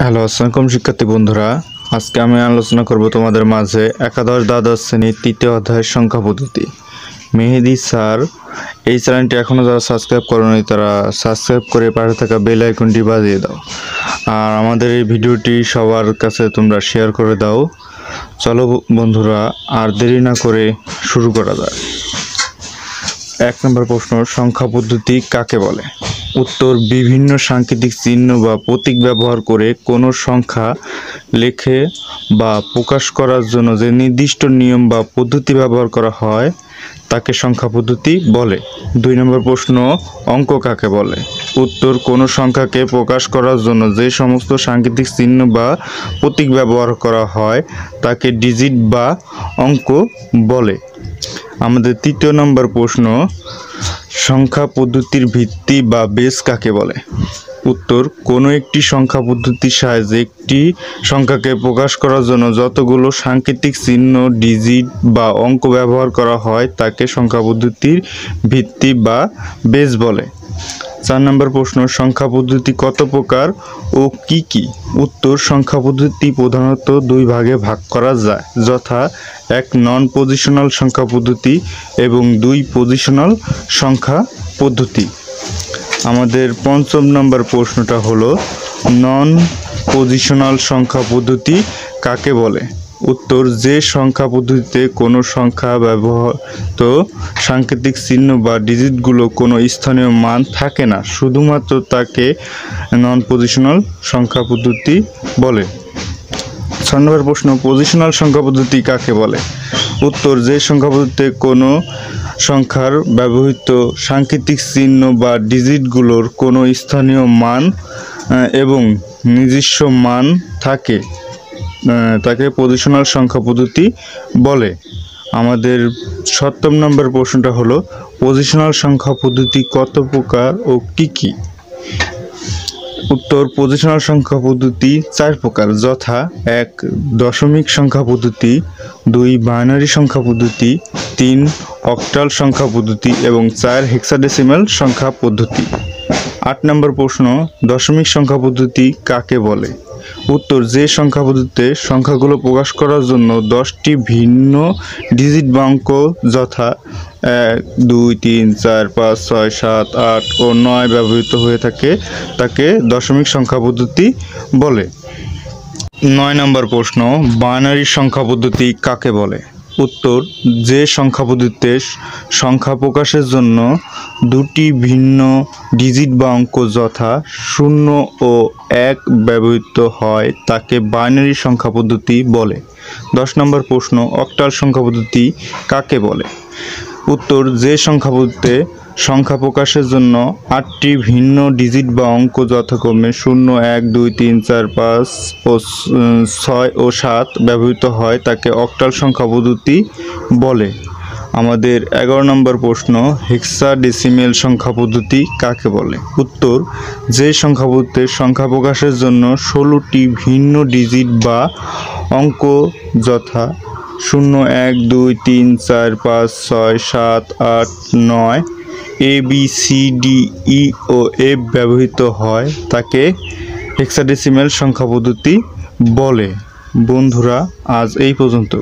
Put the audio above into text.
Hello আসসালামু শিক্ষার্থী বন্ধুরা, আজকে আমি আলোচনা করব তোমাদের মাঝে একাদশ দ্বাদশ শ্রেণীর তৃতীয় অধ্যায়ের সংখ্যা পদ্ধতি। মেহেদি স্যার এই চ্যানেলটি এখনও যারা সাবস্ক্রাইব করোনি তারা সাবস্ক্রাইব করে পাশে থাকা বেল আইকনটি বাজিয়ে দাও, আর আমাদের এই ভিডিওটি সবার কাছে তোমরা শেয়ার করে দাও। চলো বন্ধুরা, আর দেরি না করে শুরু করা যাক। 1 নম্বর প্রশ্ন, সংখ্যা পদ্ধতি কাকে বলে? উত্তর, বিভিন্ন সাংকেতিক চিহ্ন বা প্রতীক ব্যবহার করে কোনো সংখ্যা লেখে বা প্রকাশ করার জন্য যে নির্দিষ্ট নিয়ম বা পদ্ধতি ব্যবহার করা হয় তাকে সংখ্যা পদ্ধতি বলে। 2 নম্বর প্রশ্ন, অঙ্ক কাকে বলে? উত্তর, কোনো সংখ্যাকে প্রকাশ করার জন্য যে সমস্ত সাংকেতিক চিহ্ন বা প্রতীক ব্যবহার করা হয় তাকে ডিজিট বা অঙ্ক বলে। আমাদের 3 নম্বর প্রশ্ন, সংখ্যা পদ্ধতির ভিত্তি বা বেস কাকে বলে? উত্তর, কোনো একটি সংখ্যা পদ্ধতির সাহায্যে একটি সংখ্যাকে প্রকাশ করার জন্য যতগুলো সাংকেতিক চিহ্ন, ডিজিট বা অঙ্ক ব্যবহার করা হয় তাকে সংখ্যা পদ্ধতির ভিত্তি বা বেস বলে। 4 নম্বর প্রশ্ন, সংখ্যা পদ্ধতি কত প্রকার ও কি কি? উত্তর, সংখ্যা পদ্ধতি প্রধানত 2 ভাগে ভাগ করা যায়, যথা 1 নন পজিশনাল সংখ্যা পদ্ধতি এবং 2 পজিশনাল সংখ্যা পদ্ধতি। আমাদের 5 নম্বর প্রশ্নটা হলো, নন পজিশনাল সংখ্যা পদ্ধতি কাকে বলে? উত্তর, যে সংখ্যা পদ্ধতিতে কোনো সংখ্যা ব্যবহৃত সাংকেতিক চিহ্ন বা ডিজিটগুলো কোনো স্থানীয় মান থাকে না, শুধুমাত্র তাকে নন পজিশনাল সংখ্যা পদ্ধতি বলে। 6 নম্বর প্রশ্ন, পজিশনাল সংখ্যা পদ্ধতি কাকে বলে? উত্তর, যে সংখ্যা পদ্ধতিতে কোনো সংখ্যার ব্যবহৃত সাংকেতিক চিহ্ন বা ডিজিটগুলোর কোনো স্থানীয় মান এবং নিজস্ব মান থাকে তাকে পজিশনাল সংখ্যা পদ্ধতি বলে। আমাদের 7 নম্বর প্রশ্নটা হলো, পজিশনাল সংখ্যা পদ্ধতি কত প্রকার ও কি কি? উত্তর, পজিশনাল সংখ্যা পদ্ধতি 4 প্রকার, যথা 1 দশমিক সংখ্যা পদ্ধতি, 2 বাইনারি সংখ্যা পদ্ধতি, 3 অক্টাল সংখ্যা পদ্ধতি এবং 4 হেক্সাডেসিমাল সংখ্যা পদ্ধতি। 8 নম্বর প্রশ্ন, দশমিক সংখ্যা পদ্ধতি কাকে বলে? উত্তর, যে সংখ্যা পদ্ধতিতে সংখ্যাগুলো প্রকাশ করার জন্য 10টি ভিন্ন ডিজিট বা অঙ্ক যথা 1 2 3 4 5 6 7 8 ও 9 ব্যবহৃত হয়ে থাকে তাকে দশমিক সংখ্যা পদ্ধতি বলে। 9 নম্বর প্রশ্ন, বাইনারি সংখ্যা পদ্ধতি কাকে বলে? উত্তর, যে সংখ্যা পদ্ধতিতে সংখ্যা প্রকাশের জন্য 2টি ভিন্ন ডিজিট বা অঙ্ক যথা 0 ও 1 ব্যবহৃত হয় তাকে বাইনারি সংখ্যা পদ্ধতি বলে। 10 নম্বর প্রশ্ন, অক্টাল সংখ্যা পদ্ধতি কাকে বলে? উত্তর, যে সংখ্যা পদ্ধতিতে সংখ্যা প্রকাশের জন্য 8টি ভিন্ন ডিজিট বা অঙ্ক যথাক্রমে 0 1 2 3 4 5 ও 6 ও 7 ব্যবহৃত হয় তাকে অক্টাল সংখ্যা পদ্ধতি বলে। আমাদের 11 নম্বর প্রশ্ন, হেক্সাডেসিমেল সংখ্যা পদ্ধতি কাকে বলে? উত্তর, যে সংখ্যা পদ্ধতিতে সংখ্যা প্রকাশের জন্য 16টি ভিন্ন ডিজিট বা অঙ্ক যথা 0 1 2 3 4 5 6 7 8 9 A B C D E O F ব্যবহৃত হয় তাকে হেক্সাডেসিমেল সংখ্যা পদ্ধতি বলে। বন্ধুরা, আজ এই পর্যন্ত।